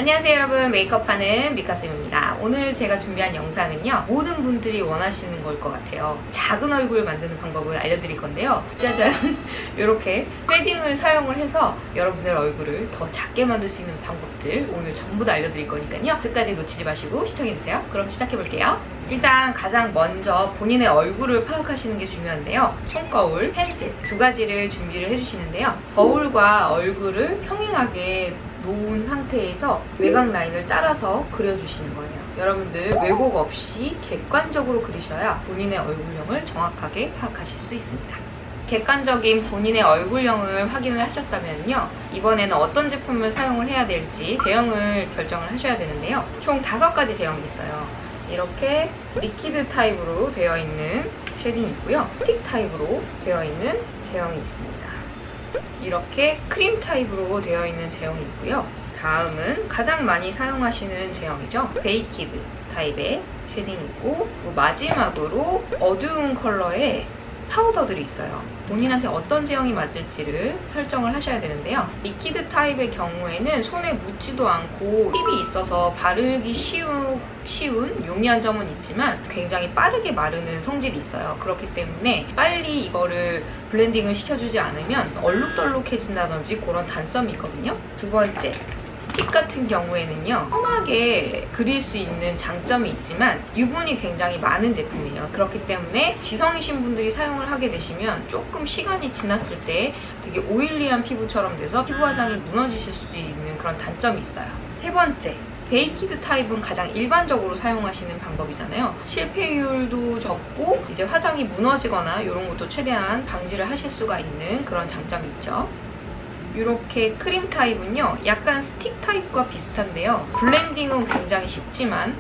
안녕하세요 여러분, 메이크업하는 미카쌤입니다. 오늘 제가 준비한 영상은요, 모든 분들이 원하시는 걸 것 같아요. 작은 얼굴 만드는 방법을 알려드릴 건데요. 짜잔! 이렇게 패딩을 사용을 해서 여러분의 얼굴을 더 작게 만들 수 있는 방법들 오늘 전부 다 알려드릴 거니까요, 끝까지 놓치지 마시고 시청해주세요. 그럼 시작해볼게요. 일단 가장 먼저 본인의 얼굴을 파악하시는 게 중요한데요, 손거울, 펜슬 두 가지를 준비를 해주시는데요, 거울과 얼굴을 평행하게 놓은 상태에서 외곽 라인을 따라서 그려주시는 거예요. 여러분들 왜곡 없이 객관적으로 그리셔야 본인의 얼굴형을 정확하게 파악하실 수 있습니다. 객관적인 본인의 얼굴형을 확인을 하셨다면요, 이번에는 어떤 제품을 사용을 해야 될지 제형을 결정을 하셔야 되는데요, 총 5가지 제형이 있어요. 이렇게 리퀴드 타입으로 되어 있는 쉐딩이 있고요, 스틱 타입으로 되어 있는 제형이 있습니다. 이렇게 크림 타입으로 되어 있는 제형이 있고요. 다음은 가장 많이 사용하시는 제형이죠. 베이키드 타입의 쉐딩이 있고, 마지막으로 어두운 컬러의 파우더들이 있어요. 본인한테 어떤 제형이 맞을지를 설정을 하셔야 되는데요, 리퀴드 타입의 경우에는 손에 묻지도 않고 팁이 있어서 바르기 쉬운 용이한 점은 있지만 굉장히 빠르게 마르는 성질이 있어요. 그렇기 때문에 빨리 이거를 블렌딩을 시켜주지 않으면 얼룩덜룩해진다든지 그런 단점이 있거든요. 두 번째, 스틱 같은 경우에는요, 편하게 그릴 수 있는 장점이 있지만 유분이 굉장히 많은 제품이에요. 그렇기 때문에 지성이신 분들이 사용을 하게 되시면 조금 시간이 지났을 때 되게 오일리한 피부처럼 돼서 피부 화장이 무너지실 수도 있는 그런 단점이 있어요. 세 번째, 베이키드 타입은 가장 일반적으로 사용하시는 방법이잖아요. 실패율도 적고 이제 화장이 무너지거나 이런 것도 최대한 방지를 하실 수가 있는 그런 장점이 있죠. 이렇게 크림 타입은요, 약간 스틱 타입과 비슷한데요, 블렌딩은 굉장히 쉽지만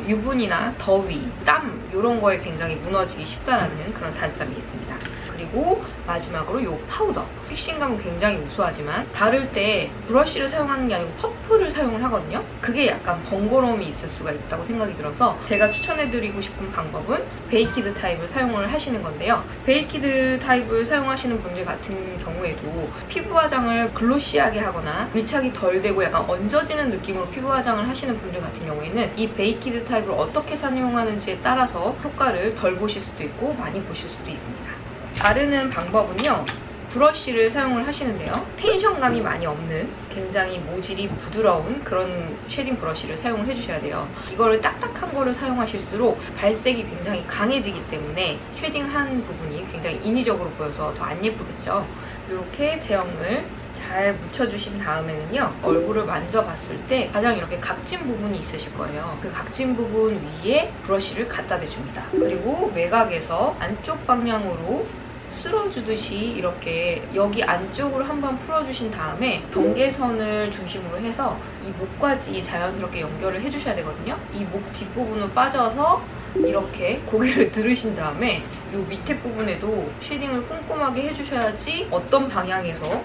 유분이나 더위, 땀 이런 거에 굉장히 무너지기 쉽다라는 그런 단점이 있습니다. 그리고 마지막으로 이 파우더, 픽싱감은 굉장히 우수하지만 바를 때 브러쉬를 사용하는 게 아니고 퍼프를 사용을 하거든요. 그게 약간 번거로움이 있을 수가 있다고 생각이 들어서 제가 추천해드리고 싶은 방법은 베이키드 타입을 사용을 하시는 건데요, 베이키드 타입을 사용하시는 분들 같은 경우에도 피부 화장을 글로시하게 하거나 밀착이 덜 되고 약간 얹어지는 느낌으로 피부 화장을 하시는 분들 같은 경우에는 이 베이키드 타입을 어떻게 사용하는지에 따라서 효과를 덜 보실 수도 있고 많이 보실 수도 있습니다. 바르는 방법은요, 브러쉬를 사용을 하시는데요, 텐션감이 많이 없는 굉장히 모질이 부드러운 그런 쉐딩 브러쉬를 사용을 해주셔야 돼요. 이거를 딱딱한 거를 사용하실수록 발색이 굉장히 강해지기 때문에 쉐딩한 부분이 굉장히 인위적으로 보여서 더 안 예쁘겠죠. 이렇게 제형을 잘 묻혀주신 다음에는요, 얼굴을 만져봤을 때 가장 이렇게 각진 부분이 있으실 거예요. 그 각진 부분 위에 브러쉬를 갖다 대줍니다. 그리고 매각에서 안쪽 방향으로 쓸어주듯이 이렇게 여기 안쪽으로 한번 풀어주신 다음에 경계선을 중심으로 해서 이 목까지 자연스럽게 연결을 해주셔야 되거든요. 이 목 뒷부분으로 빠져서 이렇게 고개를 들으신 다음에 이 밑에 부분에도 쉐딩을 꼼꼼하게 해주셔야지 어떤 방향에서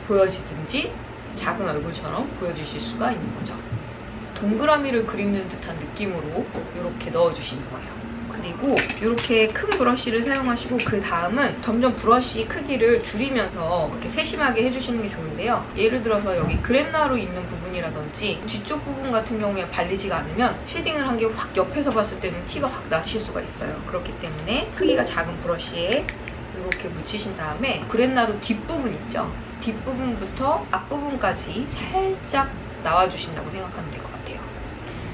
보여지든지 작은 얼굴처럼 보여주실 수가 있는 거죠. 동그라미를 그리는 듯한 느낌으로 이렇게 넣어주시는 거예요. 그리고 이렇게 큰 브러쉬를 사용하시고 그 다음은 점점 브러쉬 크기를 줄이면서 이렇게 세심하게 해주시는 게 좋은데요, 예를 들어서 여기 그랜나루 있는 부분이라든지 뒤쪽 부분 같은 경우에 발리지가 않으면 쉐딩을 한 게 확 옆에서 봤을 때는 티가 확 나실 수가 있어요. 그렇기 때문에 크기가 작은 브러쉬에 이렇게 묻히신 다음에 그랜나루 뒷부분 있죠? 뒷부분부터 앞부분까지 살짝 나와주신다고 생각하면 될 것 같아요.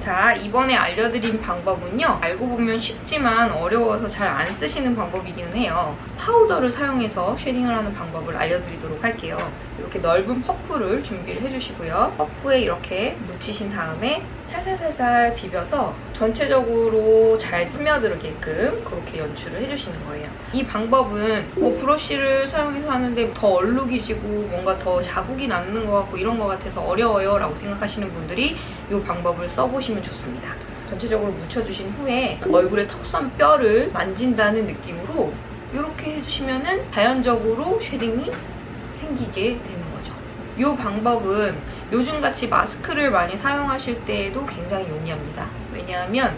자, 이번에 알려드린 방법은요, 알고 보면 쉽지만 어려워서 잘 안 쓰시는 방법이기는 해요. 파우더를 사용해서 쉐딩을 하는 방법을 알려드리도록 할게요. 이렇게 넓은 퍼프를 준비를 해주시고요, 퍼프에 이렇게 묻히신 다음에 살살살살 비벼서 전체적으로 잘 스며들게끔 그렇게 연출을 해주시는 거예요. 이 방법은 브러쉬를 사용해서 하는데 더 얼룩이 지고 뭔가 더 자국이 남는 것 같고 이런 것 같아서 어려워요 라고 생각하시는 분들이 이 방법을 써보시면 좋습니다. 전체적으로 묻혀주신 후에 얼굴에 턱선 뼈를 만진다는 느낌으로 이렇게 해주시면은 자연적으로 쉐딩이 생기게 되는 거죠. 이 방법은 요즘같이 마스크를 많이 사용하실 때에도 굉장히 용이합니다. 왜냐하면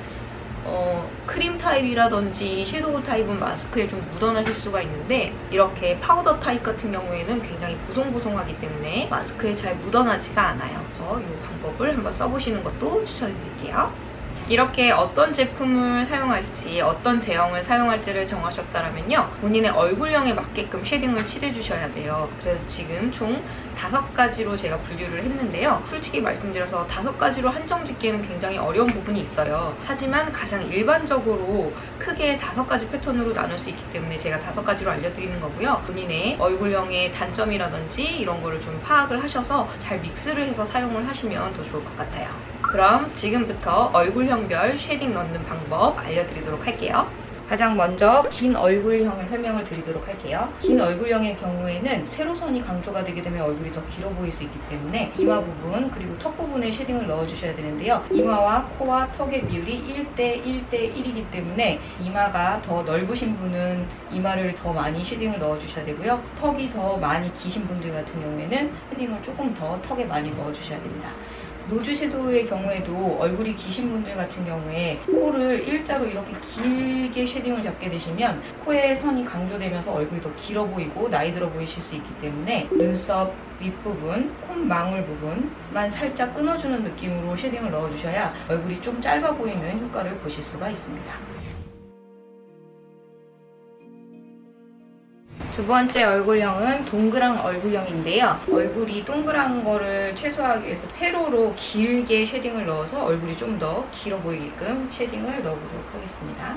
크림 타입이라든지 섀도우 타입은 마스크에 좀 묻어나실 수가 있는데 이렇게 파우더 타입 같은 경우에는 굉장히 보송보송하기 때문에 마스크에 잘 묻어나지가 않아요. 그래서 이 방법을 한번 써보시는 것도 추천드릴게요. 이렇게 어떤 제품을 사용할지, 어떤 제형을 사용할지를 정하셨다면요, 본인의 얼굴형에 맞게끔 쉐딩을 칠해주셔야 돼요. 그래서 지금 총 5가지로 제가 분류를 했는데요. 솔직히 말씀드려서 5가지로 한정짓기에는 굉장히 어려운 부분이 있어요. 하지만 가장 일반적으로 크게 5가지 패턴으로 나눌 수 있기 때문에 제가 5가지로 알려드리는 거고요. 본인의 얼굴형의 단점이라든지 이런 거를 좀 파악을 하셔서 잘 믹스를 해서 사용을 하시면 더 좋을 것 같아요. 그럼 지금부터 얼굴형별 쉐딩 넣는 방법 알려드리도록 할게요. 가장 먼저 긴 얼굴형을 설명을 드리도록 할게요. 긴 얼굴형의 경우에는 세로선이 강조가 되게 되면 얼굴이 더 길어 보일 수 있기 때문에 이마 부분 그리고 턱 부분에 쉐딩을 넣어주셔야 되는데요. 이마와 코와 턱의 비율이 1대 1대 1이기 때문에 이마가 더 넓으신 분은 이마를 더 많이 쉐딩을 넣어주셔야 되고요. 턱이 더 많이 기신 분들 같은 경우에는 쉐딩을 조금 더 턱에 많이 넣어주셔야 됩니다. 노즈 섀도우의 경우에도 얼굴이 기신 분들 같은 경우에 코를 일자로 이렇게 길게 쉐딩을 잡게 되시면 코의 선이 강조되면서 얼굴이 더 길어 보이고 나이 들어 보이실 수 있기 때문에 눈썹 윗부분, 콧망울 부분만 살짝 끊어주는 느낌으로 쉐딩을 넣어주셔야 얼굴이 좀 짧아 보이는 효과를 보실 수가 있습니다. 두 번째 얼굴형은 동그란 얼굴형인데요. 얼굴이 동그란 거를 최소화하기 위해서 세로로 길게 쉐딩을 넣어서 얼굴이 좀 더 길어 보이게끔 쉐딩을 넣어보도록 하겠습니다.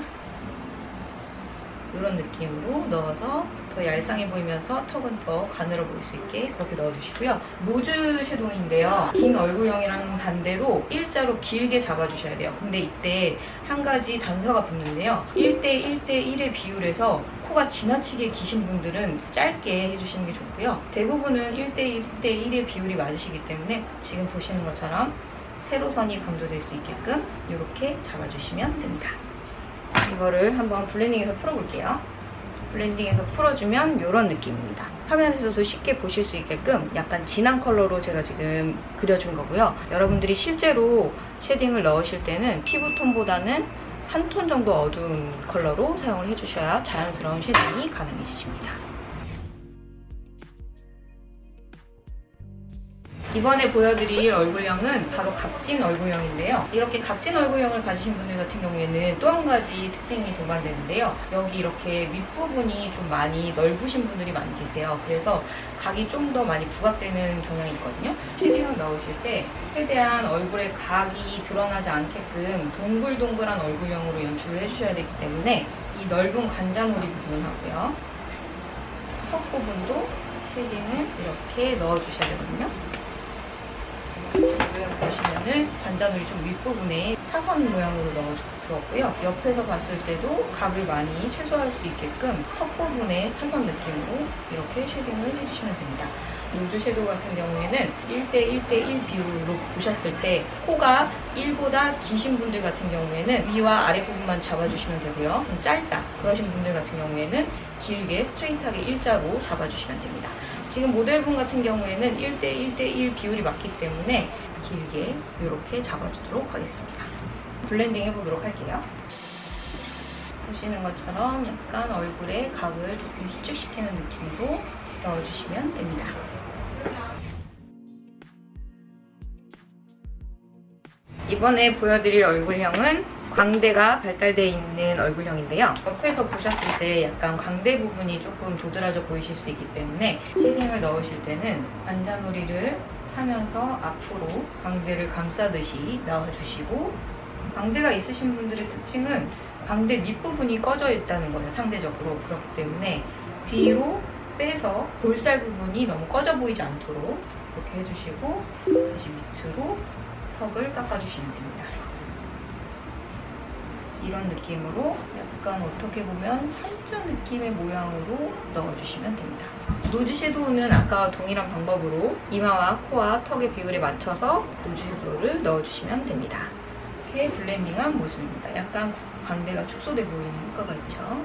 이런 느낌으로 넣어서 더 얄쌍해 보이면서 턱은 더 가늘어 보일 수 있게 그렇게 넣어주시고요. 노즈 섀도우인데요. 긴 얼굴형이랑 반대로 일자로 길게 잡아주셔야 돼요. 근데 이때 한 가지 단서가 붙는데요. 1대 1대 1의 비율에서 코가 지나치게 기신 분들은 짧게 해주시는 게 좋고요. 대부분은 1대 1대 1의 비율이 맞으시기 때문에 지금 보시는 것처럼 세로선이 강조될 수 있게끔 이렇게 잡아주시면 됩니다. 이거를 한번 블렌딩해서 풀어볼게요. 블렌딩해서 풀어주면 이런 느낌입니다. 화면에서도 쉽게 보실 수 있게끔 약간 진한 컬러로 제가 지금 그려준 거고요. 여러분들이 실제로 쉐딩을 넣으실 때는 피부톤보다는 한 톤 정도 어두운 컬러로 사용을 해주셔야 자연스러운 쉐딩이 가능해지십니다. 이번에 보여드릴 얼굴형은 바로 각진 얼굴형인데요. 이렇게 각진 얼굴형을 가지신 분들 같은 경우에는 또 한 가지 특징이 동반되는데요. 여기 이렇게 윗부분이 좀 많이 넓으신 분들이 많이 계세요. 그래서 각이 좀 더 많이 부각되는 경향이 있거든요. 쉐딩을 넣으실 때 최대한 얼굴에 각이 드러나지 않게끔 동글동글한 얼굴형으로 연출을 해주셔야 되기 때문에 이 넓은 관자놀이 부분하고요. 턱 부분도 쉐딩을 이렇게 넣어주셔야 되거든요. 지금 보시면은 관자놀이 좀 윗부분에 사선 모양으로 넣어주었고요. 옆에서 봤을 때도 각을 많이 최소화할 수 있게끔 턱 부분에 사선 느낌으로 이렇게 쉐딩을 해주시면 됩니다. 노즈 섀도우 같은 경우에는 1대 1대 1 비율로 보셨을 때 코가 1보다 기신 분들 같은 경우에는 위와 아랫부분만 잡아주시면 되고요. 좀 짧다 그러신 분들 같은 경우에는 길게 스트레이트하게 일자로 잡아주시면 됩니다. 지금 모델분 같은 경우에는 1대 1대 1 비율이 맞기 때문에 길게 이렇게 잡아주도록 하겠습니다. 블렌딩 해보도록 할게요. 보시는 것처럼 약간 얼굴에 각을 조금 수직시키는 느낌으로 넣어주시면 됩니다. 이번에 보여드릴 얼굴형은 광대가 발달되어 있는 얼굴형인데요. 옆에서 보셨을 때 약간 광대 부분이 조금 도드라져 보이실 수 있기 때문에 쉐딩을 넣으실 때는 관자놀이를 하면서 앞으로 광대를 감싸듯이 넣어주시고, 광대가 있으신 분들의 특징은 광대 밑부분이 꺼져 있다는 거예요, 상대적으로. 그렇기 때문에 뒤로 빼서 볼살 부분이 너무 꺼져 보이지 않도록 이렇게 해주시고 다시 밑으로 턱을 깎아주시면 됩니다. 이런 느낌으로 약간 어떻게 보면 삼자 느낌의 모양으로 넣어주시면 됩니다. 노즈 섀도우는 아까와 동일한 방법으로 이마와 코와 턱의 비율에 맞춰서 노즈 섀도우를 넣어주시면 됩니다. 이렇게 블렌딩한 모습입니다. 약간 광대가 축소돼 보이는 효과가 있죠.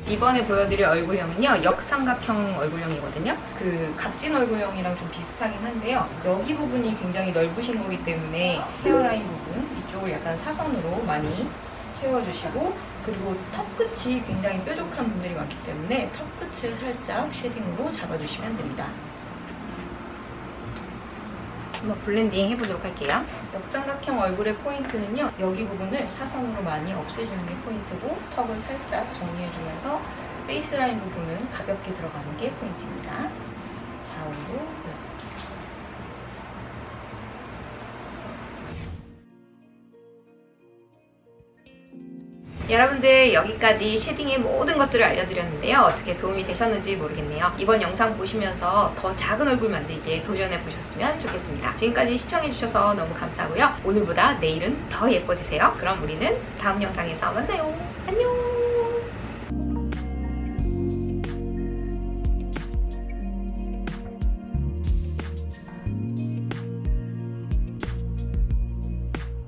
이번에 보여드릴 얼굴형은요, 역삼각형 얼굴형이거든요. 그 각진 얼굴형이랑 좀 비슷하긴 한데요. 여기 부분이 굉장히 넓으신 거기 때문에 헤어라인 부분 이쪽을 약간 사선으로 많이 채워주시고, 그리고 턱 끝이 굉장히 뾰족한 분들이 많기 때문에 턱 끝을 살짝 쉐딩으로 잡아주시면 됩니다. 한번 블렌딩 해보도록 할게요. 역삼각형 얼굴의 포인트는요, 여기 부분을 사선으로 많이 없애주는 게 포인트고, 턱을 살짝 정리해주면서 페이스라인 부분은 가볍게 들어가는 게 포인트입니다. 좌우로 보여드릴게요. 여러분들, 여기까지 쉐딩의 모든 것들을 알려드렸는데요. 어떻게 도움이 되셨는지 모르겠네요. 이번 영상 보시면서 더 작은 얼굴 만들기에 도전해보셨으면 좋겠습니다. 지금까지 시청해주셔서 너무 감사하고요. 오늘보다 내일은 더 예뻐지세요. 그럼 우리는 다음 영상에서 만나요. 안녕!